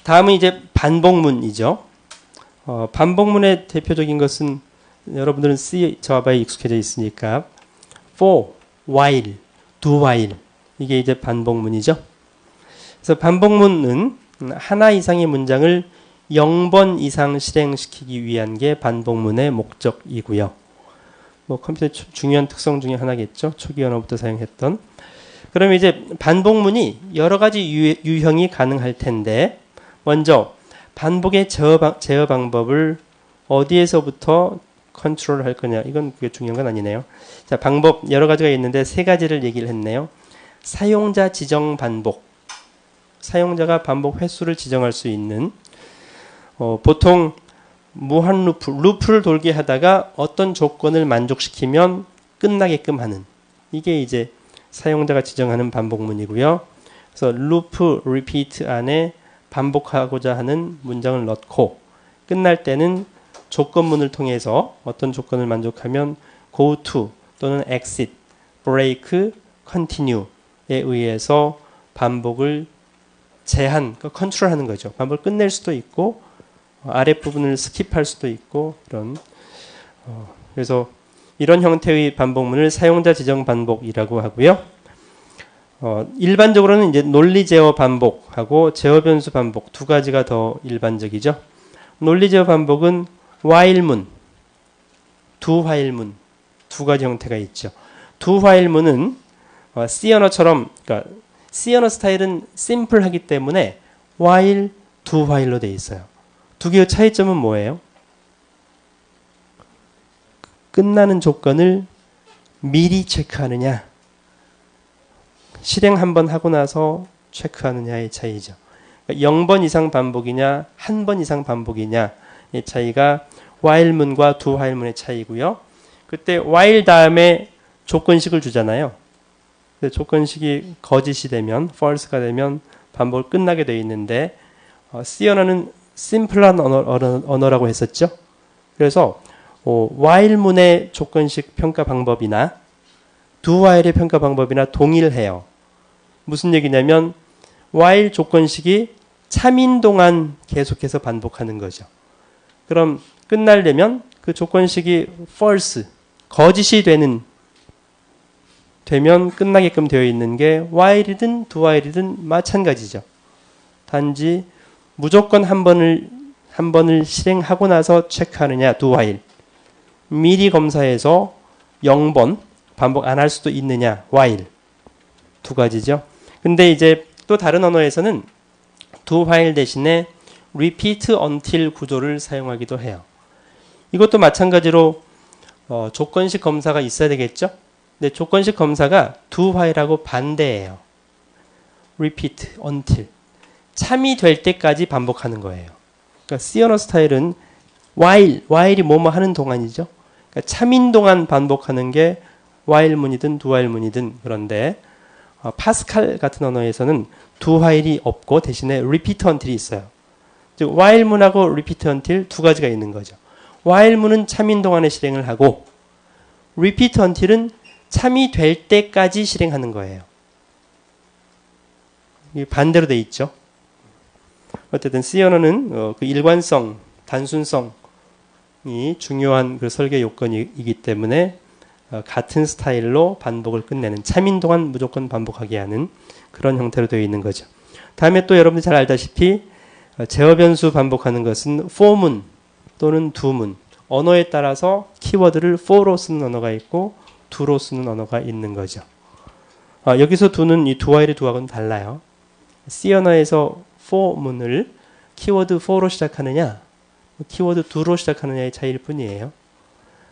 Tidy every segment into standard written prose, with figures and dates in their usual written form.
다음은 이제 반복문이죠. 반복문의 대표적인 것은 여러분들은 C 자바에 익숙해져 있으니까 for, while, do while 이게 이제 반복문이죠. 그래서 반복문은 하나 이상의 문장을 0번 이상 실행시키기 위한 게 반복문의 목적이고요. 뭐 컴퓨터의 중요한 특성 중에 하나겠죠. 초기 언어부터 사용했던. 그러면 이제 반복문이 여러 가지 유형이 가능할 텐데 먼저 반복의 제어 방법을 어디에서부터 컨트롤할 거냐. 이건 그게 중요한 건 아니네요. 자, 방법 여러 가지가 있는데 세 가지를 얘기를 했네요. 사용자 지정 반복. 사용자가 반복 횟수를 지정할 수 있는 보통 무한 루프를 돌게 하다가 어떤 조건을 만족시키면 끝나게끔 하는 이게 이제 사용자가 지정하는 반복문이고요. 그래서 루프, 리피트 안에 반복하고자 하는 문장을 넣고 끝날 때는 조건문을 통해서 어떤 조건을 만족하면 go to 또는 exit, break, continue에 의해서 반복을 제한, 컨트롤하는 거죠. 반복을 끝낼 수도 있고 아랫부분을 스킵할 수도 있고 그런 그래서 이런 형태의 반복문을 사용자 지정 반복이라고 하고요. 일반적으로는 이제 논리 제어 반복하고 제어 변수 반복 두 가지가 더 일반적이죠. 논리 제어 반복은 while문, do while문 두 가지 형태가 있죠. do while문은 C 언어처럼 그러니까 C 언어 스타일은 심플하기 때문에 while, do while로 돼 있어요. 두 개의 차이점은 뭐예요? 끝나는 조건을 미리 체크하느냐, 실행 한번 하고 나서 체크하느냐의 차이죠. 그러니까 0번 이상 반복이냐, 1번 이상 반복이냐의 차이가 while문과 do while문의 차이고요. 그때 while 다음에 조건식을 주잖아요. 조건식이 거짓이 되면, false가 되면 반복을 끝나게 되어 있는데 C 언어는 심플한 언어라고 했었죠. 그래서 while문의 조건식 평가 방법이나 do while의 평가 방법이나 동일해요. 무슨 얘기냐면 while 조건식이 참인 동안 계속해서 반복하는 거죠. 그럼 끝나려면 그 조건식이 false, 거짓이 되면 끝나게끔 되어 있는 게 while이든 do while이든 마찬가지죠. 단지 무조건 한 번을 실행하고 나서 체크하느냐 do while, 미리 검사해서 0번 반복 안 할 수도 있느냐 while 두 가지죠. 근데 이제 또 다른 언어에서는 do while 대신에 repeat until 구조를 사용하기도 해요. 이것도 마찬가지로 조건식 검사가 있어야 되겠죠. 근데 조건식 검사가 do while하고 반대예요. repeat until 참이 될 때까지 반복하는 거예요. 그러니까 C 언어 스타일은 while이 뭐뭐 하는 동안이죠. 그러니까 참인 동안 반복하는 게 while문이든 do while문이든 그런데 파스칼 같은 언어에서는 do while이 없고 대신에 repeat until이 있어요. 즉 while문하고 repeat until 두 가지가 있는 거죠. while문은 참인 동안에 실행을 하고 repeat until은 참이 될 때까지 실행하는 거예요. 반대로 돼 있죠. 어쨌든 C 언어는 그 일관성, 단순성이 중요한 그 설계 요건이기 때문에 같은 스타일로 반복을 끝내는 참인 동안 무조건 반복하게 하는 그런 형태로 되어 있는 거죠. 다음에 또 여러분들 잘 알다시피 제어 변수 반복하는 것은 for문 또는 do문 언어에 따라서 키워드를 for로 쓰는 언어가 있고 do로 쓰는 언어가 있는 거죠. 여기서 do는 이 do while의 do하고는 달라요. C 언어에서 for문을 키워드 for로 시작하느냐 키워드 do로 시작하느냐의 차이일 뿐이에요.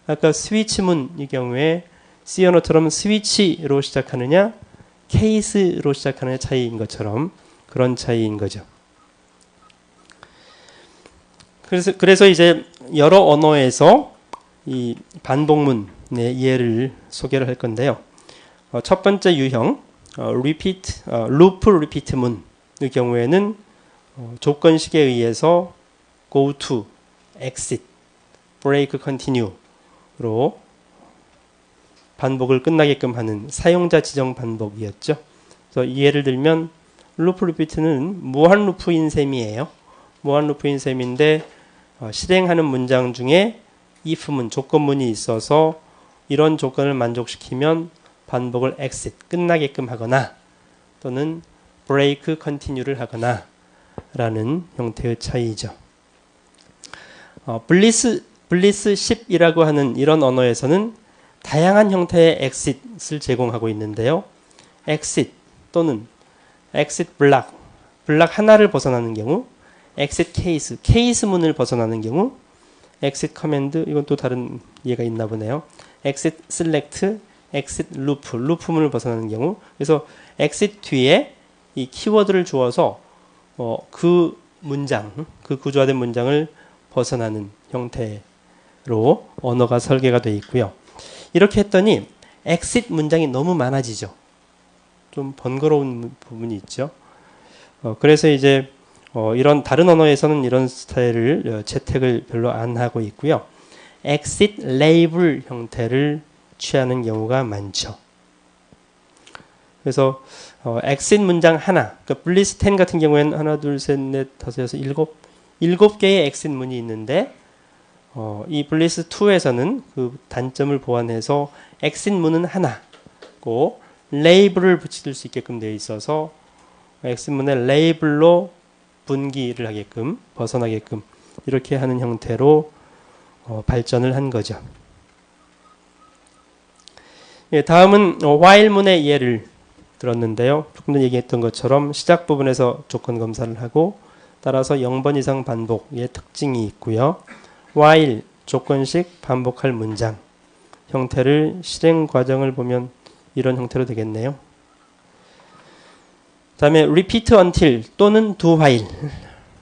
아까 스위치문의 경우에 C 언어처럼 스위치로 시작하느냐 케이스로 시작하느냐 차이인 것처럼 그런 차이인 거죠. 그래서 이제 여러 언어에서 이 반복문의 예를 소개를 할 건데요. 첫 번째 유형 loop repeat 문의 경우에는 조건식에 의해서 go to, exit, break, continue로 반복을 끝나게끔 하는 사용자 지정 반복이었죠. 그래서 예를 들면 loop repeat는 무한 루프인 셈이에요. 무한 루프인 셈인데 실행하는 문장 중에 if문 조건문이 있어서 이런 조건을 만족시키면 반복을 exit 끝나게끔 하거나 또는 break continue를 하거나 라는 형태의 차이죠. 블리스 10이라고 하는 이런 언어에서는 다양한 형태의 exit을 제공하고 있는데요. exit 또는 exit block 하나를 벗어나는 경우, exit case 문을 벗어나는 경우, exit command 이건 또 다른 예가 있나 보네요. exit select, exit loop 문을 벗어나는 경우. 그래서 exit 뒤에 이 키워드를 주어서 그 문장, 그 구조화된 문장을 벗어나는 형태로 언어가 설계가 되어 있고요. 이렇게 했더니 exit 문장이 너무 많아지죠. 좀 번거로운 부분이 있죠. 그래서 이제 이런 다른 언어에서는 이런 스타일을 채택을 별로 안 하고 있고요. exit label 형태를 취하는 경우가 많죠. 그래서 exit 문장 하나, 그러니까 블리스 10 같은 경우에는 하나, 둘, 셋, 넷, 다섯, 여섯, 일곱 개의 exit 문이 있는데 이 블리스 2에서는 그 단점을 보완해서 exit 문은 하나고 레이블을 붙일 수 있게끔 되어 있어서 exit 문의 레이블로 분기를 하게끔 벗어나게끔 이렇게 하는 형태로 발전을 한 거죠. 예, 다음은 while 문의 예를 들었는데요. 조금 전에 얘기했던 것처럼 시작 부분에서 조건 검사를 하고 따라서 0번 이상 반복의 특징이 있고요. while 조건식 반복할 문장 형태를 실행 과정을 보면 이런 형태로 되겠네요. 다음에 repeat until 또는 do while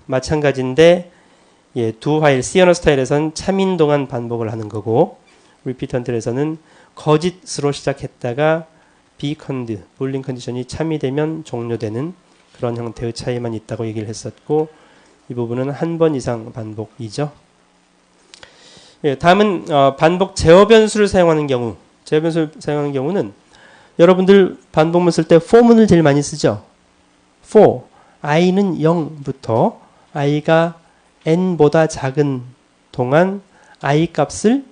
마찬가지인데 do while C 언어 스타일에서는 참인 동안 반복을 하는 거고 repeat until에서는 거짓으로 시작했다가 be cond, 불링 컨디션이 참이 되면 종료되는 그런 형태의 차이만 있다고 얘기를 했었고 이 부분은 한 번 이상 반복이죠. 다음은 반복 제어 변수를 사용하는 경우 제어 변수를 사용하는 경우는 여러분들 반복문 쓸 때 for문을 제일 많이 쓰죠. for i는 0부터 i가 n보다 작은 동안 i 값을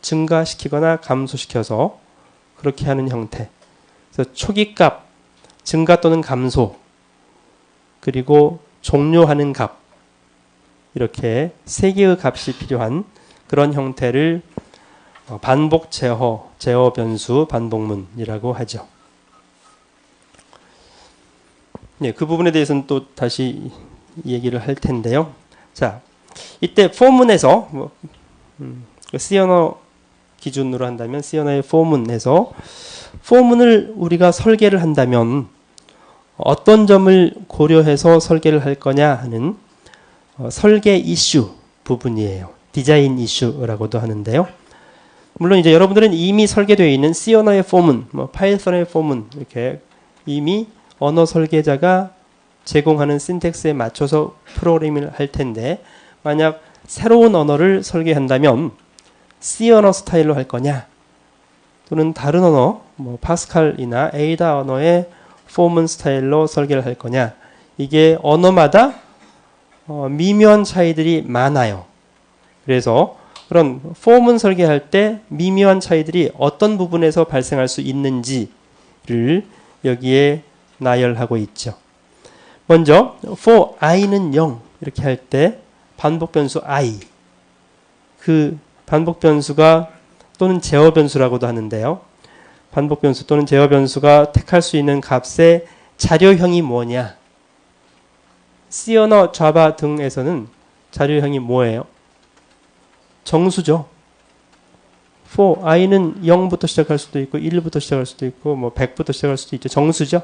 증가시키거나 감소시켜서 그렇게 하는 형태. 그래서 초기값 증가 또는 감소 그리고 종료하는 값 이렇게 세 개의 값이 필요한 그런 형태를 반복 제어 변수 반복문이라고 하죠. 네, 그 부분에 대해서는 또 다시 얘기를 할 텐데요. 자, 이때 for문에서 C 언어 기준으로 한다면 C 언어의 for문에서 for문을 우리가 설계를 한다면 어떤 점을 고려해서 설계를 할 거냐 하는 설계 이슈 부분이에요. 디자인 이슈라고도 하는데요. 물론 이제 여러분들은 이미 설계되어 있는 C 언어의 for문, 파이썬의 for문 이렇게 이미 언어 설계자가 제공하는 신텍스에 맞춰서 프로그래밍을 할 텐데 만약 새로운 언어를 설계한다면 C 언어 스타일로 할 거냐 또는 다른 언어 파스칼이나 에이다 언어의 포문 스타일로 설계를 할 거냐 이게 언어마다 미묘한 차이들이 많아요. 그래서 그런 포문 설계할 때 미묘한 차이들이 어떤 부분에서 발생할 수 있는지를 여기에 나열하고 있죠. 먼저 for i는 0 이렇게 할 때 반복 변수 i 그 반복 변수가 또는 제어 변수라고도 하는데요. 반복 변수 또는 제어 변수가 택할 수 있는 값의 자료형이 뭐냐? C 언어, 자바 등에서는 자료형이 뭐예요? 정수죠. for i는 0부터 시작할 수도 있고 1부터 시작할 수도 있고 100부터 시작할 수도 있죠. 정수죠.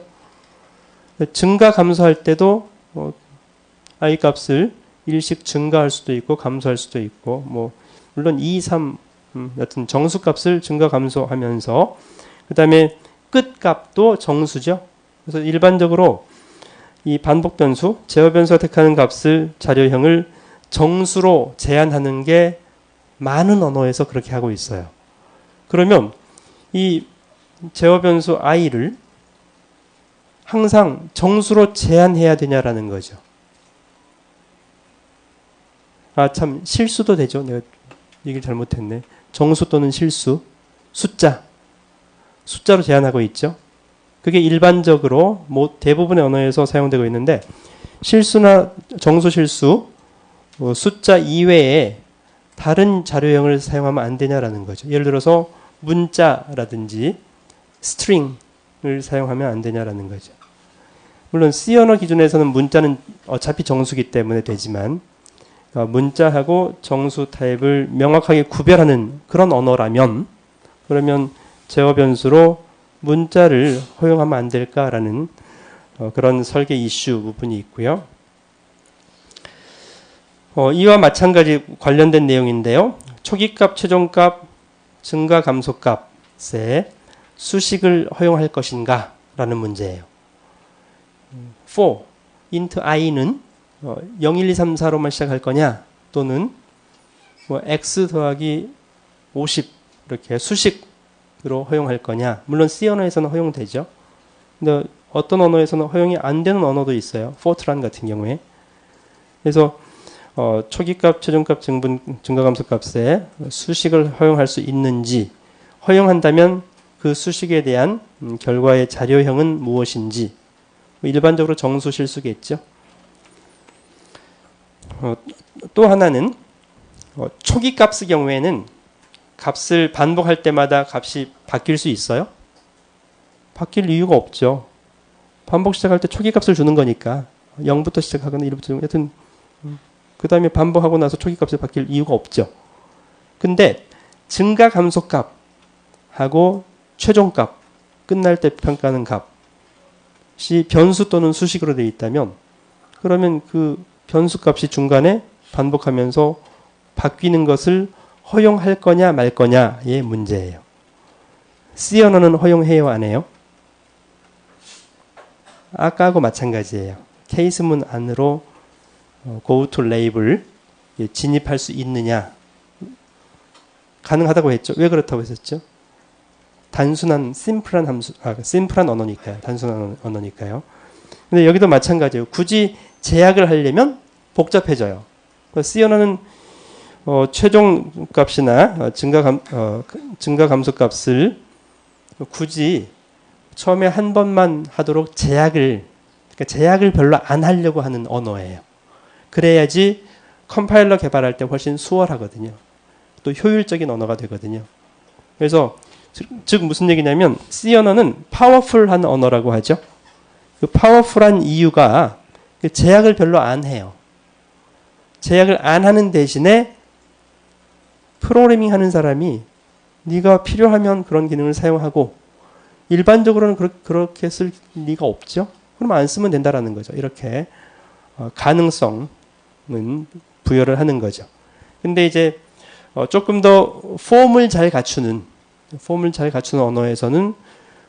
증가 감소할 때도 i 값을 일씩 증가할 수도 있고 감소할 수도 있고 물론 2, 3 여튼 정수값을 증가 감소하면서 그 다음에 끝값도 정수죠. 그래서 일반적으로 이 반복 변수, 제어 변수가 택하는 값을 자료형을 정수로 제한하는 게 많은 언어에서 그렇게 하고 있어요. 그러면 이 제어 변수 i를 항상 정수로 제한해야 되냐라는 거죠. 아, 참, 실수도 되죠. 내가 얘기를 잘못했네. 정수 또는 실수, 숫자로 제한하고 있죠. 그게 일반적으로 대부분의 언어에서 사용되고 있는데 실수나 정수 실수, 숫자 이외에 다른 자료형을 사용하면 안 되냐라는 거죠. 예를 들어서 문자라든지 스트링을 사용하면 안 되냐라는 거죠. 물론 C 언어 기준에서는 문자는 어차피 정수기 때문에 되지만 문자하고 정수 타입을 명확하게 구별하는 그런 언어라면 그러면 제어 변수로 문자를 허용하면 안 될까라는 그런 설계 이슈 부분이 있고요. 이와 마찬가지 관련된 내용인데요. 초기값, 최종값, 증가 감소값에 수식을 허용할 것인가 라는 문제예요. for int i는 0, 1, 2, 3, 4로만 시작할 거냐 또는 x 더하기 50 이렇게 수식으로 허용할 거냐. 물론 C 언어에서는 허용되죠. 근데 어떤 언어에서는 허용이 안 되는 언어도 있어요. fortran 같은 경우에. 그래서 초기값, 최종값, 증가감소값에 수식을 허용할 수 있는지, 허용한다면 그 수식에 대한 결과의 자료형은 무엇인지, 일반적으로 정수 실수겠죠. 또 하나는 초기값의 경우에는 값을 반복할 때마다 값이 바뀔 수 있어요? 바뀔 이유가 없죠. 반복 시작할 때 초기값을 주는 거니까 0부터 시작하거나 1부터 하여튼 그 다음에 반복하고 나서 초기값이 바뀔 이유가 없죠. 근데 증가 감소값하고 최종값 끝날 때 평가하는 값이 변수 또는 수식으로 되어 있다면 그러면 그 변수값이 중간에 반복하면서 바뀌는 것을 허용할 거냐 말 거냐의 문제예요. C 언어는 허용해요 안 해요? 아까하고 마찬가지예요. 케이스문 안으로 go to label 진입할 수 있느냐 가능하다고 했죠. 왜 그렇다고 했었죠? 단순한 심플한 언어니까요. 단순한 언어니까요. 근데 여기도 마찬가지예요. 굳이 제약을 하려면 복잡해져요. C 언어는 최종값이나 증가 감소값을 굳이 처음에 한 번만 하도록 제약을 별로 안 하려고 하는 언어예요. 그래야지 컴파일러 개발할 때 훨씬 수월하거든요. 또 효율적인 언어가 되거든요. 그래서 즉 무슨 얘기냐면 C 언어는 파워풀한 언어라고 하죠. 그 파워풀한 이유가 제약을 별로 안 해요. 제약을 안 하는 대신에 프로그래밍 하는 사람이 네가 필요하면 그런 기능을 사용하고 일반적으로는 그렇게 쓸 리가 없죠. 그럼 안 쓰면 된다라는 거죠. 이렇게 가능성은 부여를 하는 거죠. 근데 이제 조금 더 폼을 잘 갖추는 언어에서는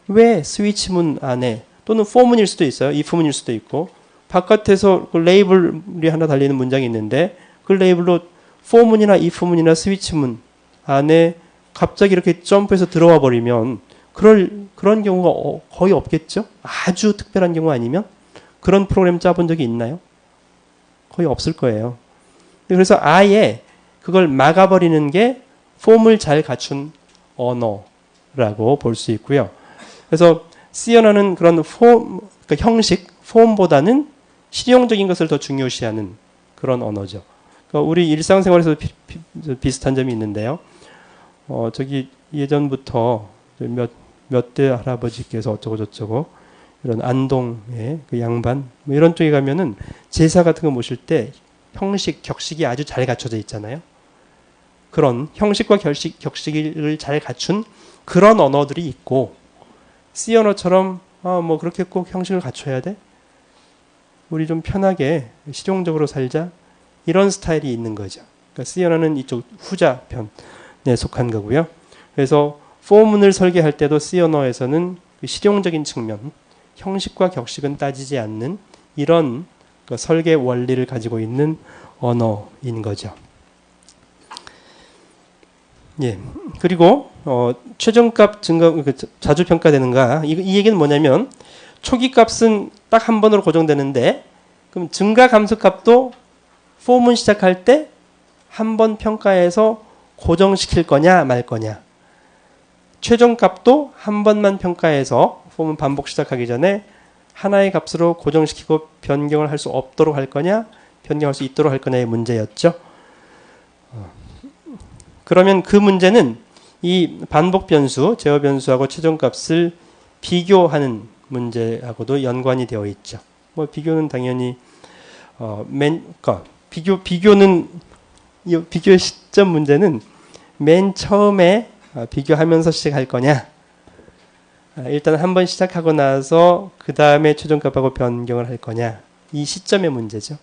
왜 스위치문 안에 또는 for문일 수도 있어요. if문일 수도 있고 바깥에서 그 레이블이 하나 달리는 문장이 있는데 그 레이블로 for문이나 if문이나 스위치문 안에 갑자기 이렇게 점프해서 들어와 버리면 그런 경우가 거의 없겠죠. 아주 특별한 경우 아니면 그런 프로그램 짜본 적이 있나요? 거의 없을 거예요. 그래서 아예 그걸 막아버리는 게 폼을 잘 갖춘 언어라고 볼 수 있고요. 그래서 C 언어는 그런 그러니까 형식, 폼보다는 실용적인 것을 더 중요시하는 그런 언어죠. 그러니까 우리 일상생활에서 비슷한 점이 있는데요. 저기 예전부터 몇 대 할아버지께서 어쩌고 저쩌고 이런 안동의 그 양반 뭐 이런 쪽에 가면은 제사 같은 거 모실 때 형식, 격식이 아주 잘 갖춰져 있잖아요. 그런 형식과 격식을 잘 갖춘 그런 언어들이 있고 C 언어처럼 뭐 그렇게 꼭 형식을 갖춰야 돼? 우리 좀 편하게 실용적으로 살자 이런 스타일이 있는 거죠. 그러니까 C 언어는 이쪽 후자 편에 속한 거고요. 그래서 포문을 설계할 때도 C 언어에서는 실용적인 측면, 형식과 격식은 따지지 않는 이런 설계 원리를 가지고 있는 언어인 거죠. 예. 그리고 최종값 증가 자주 평가되는가? 이 얘기는 뭐냐면 초기값은 딱 한 번으로 고정되는데 그럼 증가 감소값도 포문 시작할 때 한 번 평가해서 고정시킬 거냐 말 거냐. 최종값도 한 번만 평가해서 폼은 반복 시작하기 전에 하나의 값으로 고정시키고 변경을 할 수 없도록 할 거냐, 변경할 수 있도록 할 거냐의 문제였죠. 그러면 그 문제는 이 반복 변수, 제어 변수하고 최종값을 비교하는 문제하고도 연관이 되어 있죠. 뭐 비교는 당연히 비교의 시점 문제는 맨 처음에 비교하면서 시작할 거냐, 일단 한번 시작하고 나서 그 다음에 최종값하고 변경을 할 거냐, 이 시점의 문제죠.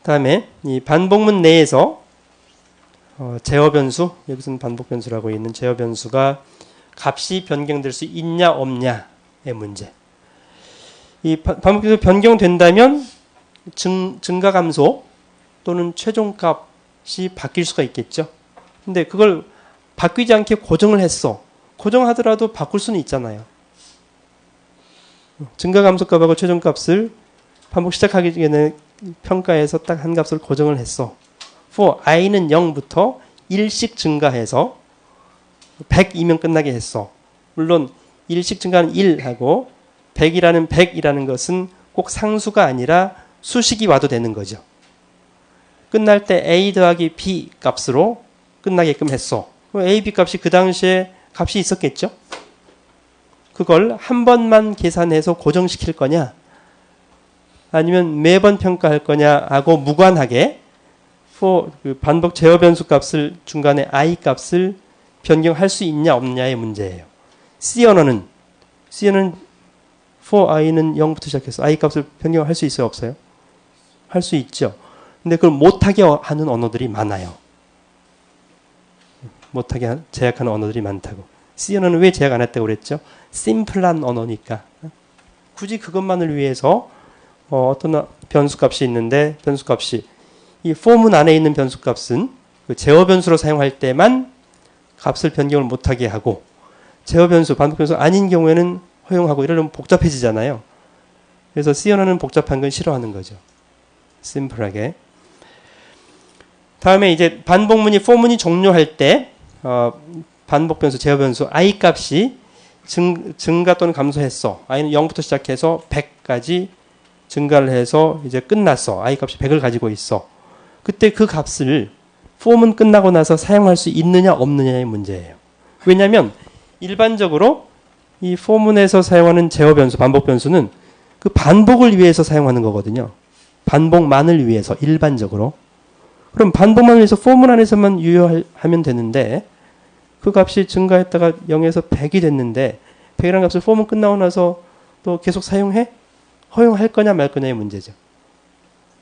다음에 이 반복문 내에서 제어 변수, 여기서는 반복 변수라고 있는 제어 변수가 값이 변경될 수 있냐 없냐의 문제. 이 반복 변수 변경된다면 증가 감소 또는 최종값이 바뀔 수가 있겠죠. 근데 그걸 바뀌지 않게 고정을 했어. 고정하더라도 바꿀 수는 있잖아요. 증가 감소값하고 최종값을 반복 시작하기 전에 평가해서 딱 한 값을 고정을 했어. for i는 0부터 1씩 증가해서 100이면 끝나게 했어. 물론 1씩 증가하는 1하고 100이라는 것은 꼭 상수가 아니라 수식이 와도 되는 거죠. 끝날 때 a 더하기 b 값으로 끝나게끔 했어. a, b 값이 그 당시에 값이 있었겠죠. 그걸 한 번만 계산해서 고정시킬 거냐, 아니면 매번 평가할 거냐하고 무관하게 for 그 반복 제어 변수 값을 중간에 i 값을 변경할 수 있냐 없냐의 문제예요. C 언어는 for i는 0부터 시작해서 i 값을 변경할 수 있어요, 없어요? 할 수 있죠. 근데 그걸 못하게 하는 언어들이 많아요. 못하게 제약하는 언어들이 많다고. C 언어는 왜 제약 안 했다고 그랬죠? 심플한 언어니까. 굳이 그것만을 위해서 어떤 변수값이 있는데, 변수값이 이 for문 안에 있는 변수값은 그 제어 변수로 사용할 때만 값을 변경을 못하게 하고, 제어 변수, 반복 변수 아닌 경우에는 허용하고, 이러면 복잡해지잖아요. 그래서 C 언어는 복잡한 건 싫어하는 거죠. 심플하게. 다음에 이제 반복문이 for문이 종료할 때 반복 변수, 제어 변수 i 값이 증가 또는 감소했어. i는 0부터 시작해서 100까지 증가를 해서 이제 끝났어. i 값이 100을 가지고 있어. 그때 그 값을 for문 끝나고 나서 사용할 수 있느냐 없느냐의 문제예요. 왜냐하면 일반적으로 이 for문에서 사용하는 제어 변수, 반복 변수는 그 반복을 위해서 사용하는 거거든요. 반복만을 위해서, 일반적으로. 그럼 반복만을 위해서 for문 안에서만 유효하면 되는데, 그 값이 증가했다가 0에서 100이 됐는데 100이라는 값을 for문 끝나고 나서 또 계속 사용해? 허용할 거냐 말 거냐의 문제죠.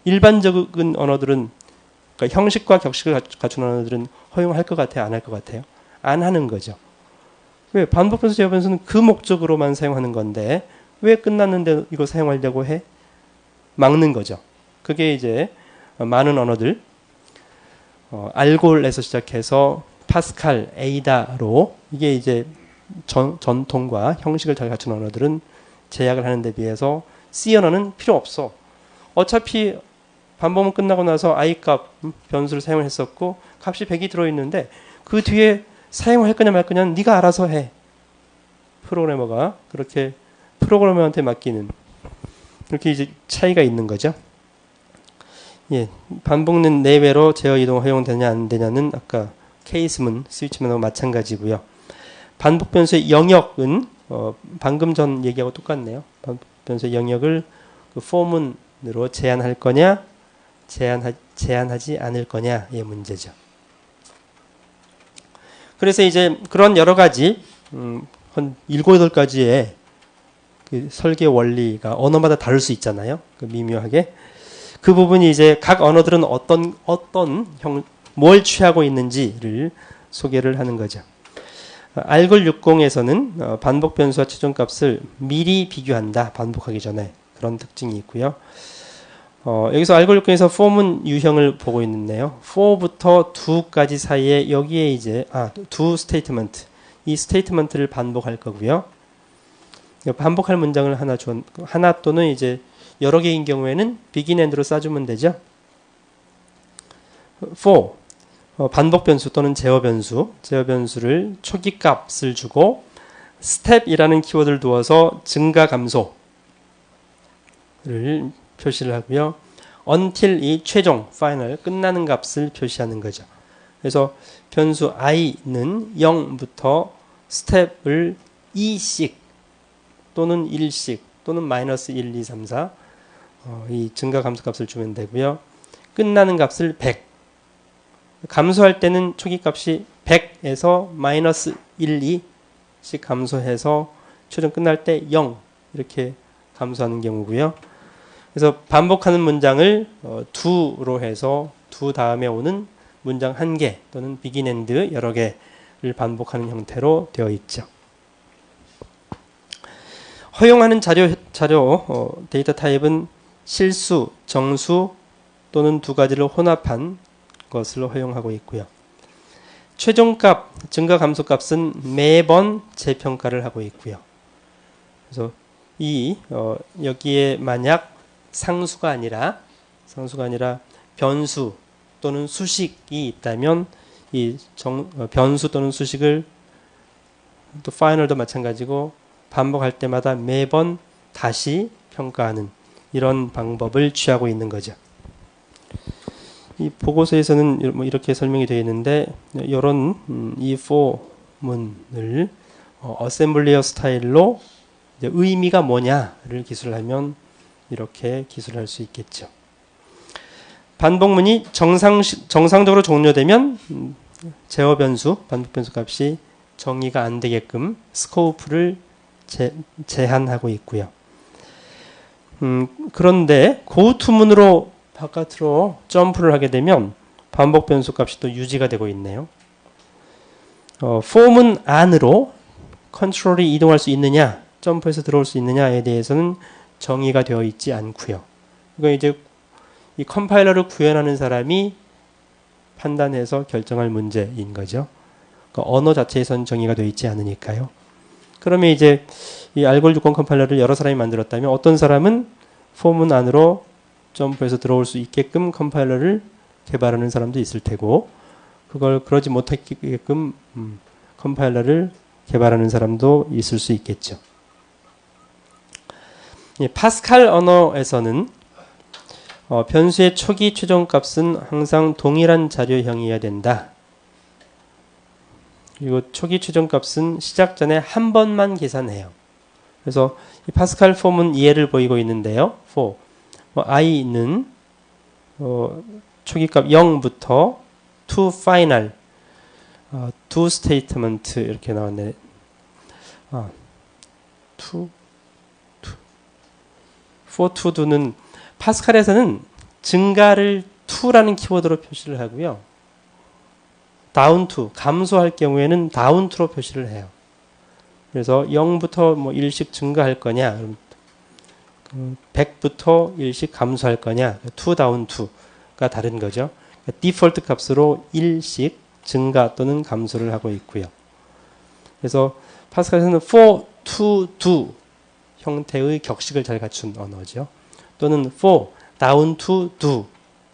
일반적인 언어들은, 그러니까 형식과 격식을 갖춘 언어들은 허용할 것 같아요? 안 할 것 같아요? 안 하는 거죠. 왜? 반복 변수, 제어 변수는 그 목적으로만 사용하는 건데 왜 끝났는데 이거 사용하려고 해? 막는 거죠. 그게 이제 많은 언어들, 알골에서 시작해서 파스칼, 에이다로, 이게 이제 전통과 형식을 잘 갖춘 언어들은 제약을 하는 데 비해서 C 언어는 필요 없어. 어차피 반복문 끝나고 나서 i 값 변수를 사용했었고 값이 100이 들어있는데 그 뒤에 사용할 거냐 말 거냐는 네가 알아서 해. 프로그래머가 그렇게 프로그래머한테 맡기는, 그렇게 이제 차이가 있는 거죠. 예, 반복문 내외로 제어 이동 허용되냐 안 되냐는 아까 케이스문, 스위치문하고 마찬가지고요. 반복 변수의 영역은 방금 전 얘기하고 똑같네요. 반복 변수의 영역을 그 for문으로 제한할 거냐, 제한하지 않을 거냐의 문제죠. 그래서 이제 그런 여러 가지 한 7, 8가지의 그 설계 원리가 언어마다 다를 수 있잖아요. 그 미묘하게. 그 부분이 이제 각 언어들은 뭘 취하고 있는지를 소개를 하는 거죠. 알골 60에서는 반복 변수와 최종값을 미리 비교한다. 반복하기 전에. 그런 특징이 있고요. 여기서 알골 60에서 for문 유형을 보고 있는데요. for부터 do까지 사이에 여기에 이제 do 스테이트먼트, 이 스테이트먼트를 반복할 거고요. 반복할 문장을 하나 또는 이제 여러 개인 경우에는 begin and로 써주면 되죠. for 반복 변수 또는 제어 변수를 초기 값을 주고 step이라는 키워드를 두어서 증가 감소를 표시를 하고요. until 이 최종 final 끝나는 값을 표시하는 거죠. 그래서 변수 i는 0부터 스텝을 2씩 또는 1씩 또는 마이너스 1, 2, 3, 4 이 증가 감소 값을 주면 되고요. 끝나는 값을 100 감소할 때는 초기 값이 100에서 마이너스 1, 2씩 감소해서 최종 끝날 때 0 이렇게 감소하는 경우고요. 그래서 반복하는 문장을 do로 해서 do 다음에 오는 문장 한 개 또는 begin and 여러 개를 반복하는 형태로 되어 있죠. 허용하는 자료 데이터 타입은 실수, 정수 또는 두 가지를 혼합한 것을 허용하고 있고요. 최종값, 증가 감소값은 매번 재평가를 하고 있고요. 그래서 여기에 만약 상수가 아니라 변수 또는 수식이 있다면 이 변수 또는 수식을 또 파이널도 마찬가지고 반복할 때마다 매번 다시 평가하는 이런 방법을 취하고 있는 거죠. 이 보고서에서는 뭐 이렇게 설명이 되어 있는데 이런 이 for문을 어셈블리어 스타일로 이제 의미가 뭐냐를 기술하면 이렇게 기술할 수 있겠죠. 반복문이 정상적으로 종료되면 제어 변수, 반복 변수 값이 정의가 안 되게끔 스코프를 제한하고 있고요. 그런데 고투문으로 바깥으로 점프를 하게 되면 반복 변수 값이 또 유지가 되고 있네요. for문 안으로 컨트롤이 이동할 수 있느냐, 점프해서 들어올 수 있느냐에 대해서는 정의가 되어 있지 않고요. 이거 이제 이 컴파일러를 구현하는 사람이 판단해서 결정할 문제인 거죠. 그러니까 언어 자체에선 정의가 되어 있지 않으니까요. 그러면 이제 이 알골6권 컴파일러를 여러 사람이 만들었다면 어떤 사람은 for문 안으로 점프해서 들어올 수 있게끔 컴파일러를 개발하는 사람도 있을 테고 그걸 그러지 못하게끔 컴파일러를 개발하는 사람도 있을 수 있겠죠. 파스칼 언어에서는 변수의 초기 최종값은 항상 동일한 자료형이어야 된다. 그리고 초기 최종값은 시작 전에 한 번만 계산해요. 그래서 이 파스칼 폼은 이해를 보이고 있는데요. for i는 초기값 0부터 to final to statement 이렇게 나왔네. for to do는 파스칼에서는 증가를 to라는 키워드로 표시를 하고요. down to 감소할 경우에는 down to로 표시를 해요. 그래서 0부터 뭐 1씩 증가할 거냐, 100부터 1씩 감소할 거냐, to down to가 다른 거죠. 디폴트 값으로 1씩 증가 또는 감소를 하고 있고요. 그래서 파스칼에서는 for to do 형태의 격식을 잘 갖춘 언어죠. 또는 for down to do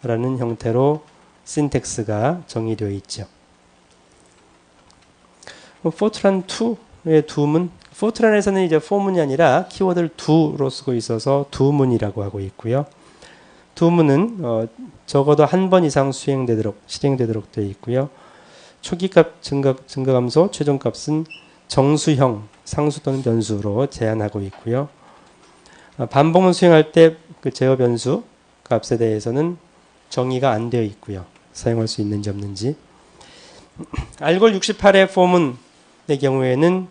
라는 형태로 신텍스가 정의되어 있죠. fortran 2의 do문, fortran에서는 이제 for문이 아니라 키워드를 do로 쓰고 있어서 do문이라고 하고 있고요. do문은 적어도 한 번 이상 실행되도록 되어 있고요. 초기값 증가 감소, 최종값은 정수형, 상수 또는 변수로 제한하고 있고요. 반복문 수행할 때 그 제어 변수 값에 대해서는 정의가 안 되어 있고요. 사용할 수 있는지 없는지. 알골 68의 포문의 경우에는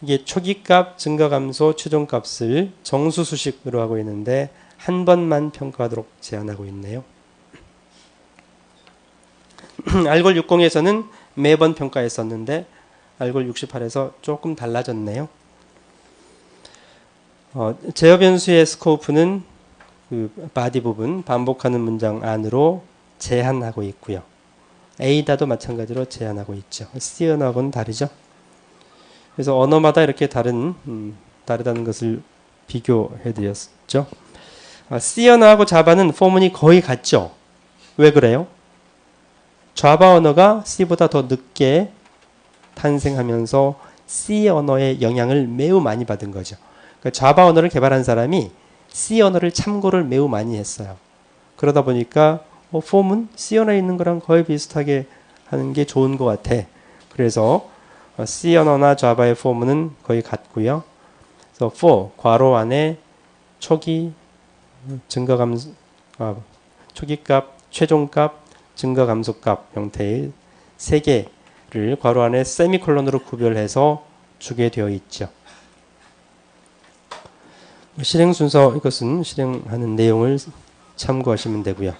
이게 초기값, 증가 감소, 최종값을 정수 수식으로 하고 있는데 한 번만 평가하도록 제한하고 있네요. 알골 60에서는 매번 평가했었는데 알골 68에서 조금 달라졌네요. 제어 변수의 스코프는 그 바디 부분, 반복하는 문장 안으로 제한하고 있고요. 에이다도 마찬가지로 제한하고 있죠. C언어하고는 다르죠. 그래서 언어마다 이렇게 다르다는 것을 비교해 드렸죠. C 언어하고 자바는 포문이 거의 같죠. 왜 그래요? 자바 언어가 C보다 더 늦게 탄생하면서 C 언어의 영향을 매우 많이 받은 거죠. 그러니까 자바 언어를 개발한 사람이 C 언어를 참고를 매우 많이 했어요. 그러다 보니까 폼은 C 언어에 있는 거랑 거의 비슷하게 하는 게 좋은 것 같아. 그래서 C 언어나 자바의 폼은 거의 같고요. 그래서 for 괄호 안에 초기 초기값, 최종값, 증가감소값 형태의 세 개를 괄호 안에 세미콜론으로 구별해서 주게 되어 있죠. 실행 순서 이것은 실행하는 내용을 참고하시면 되고요.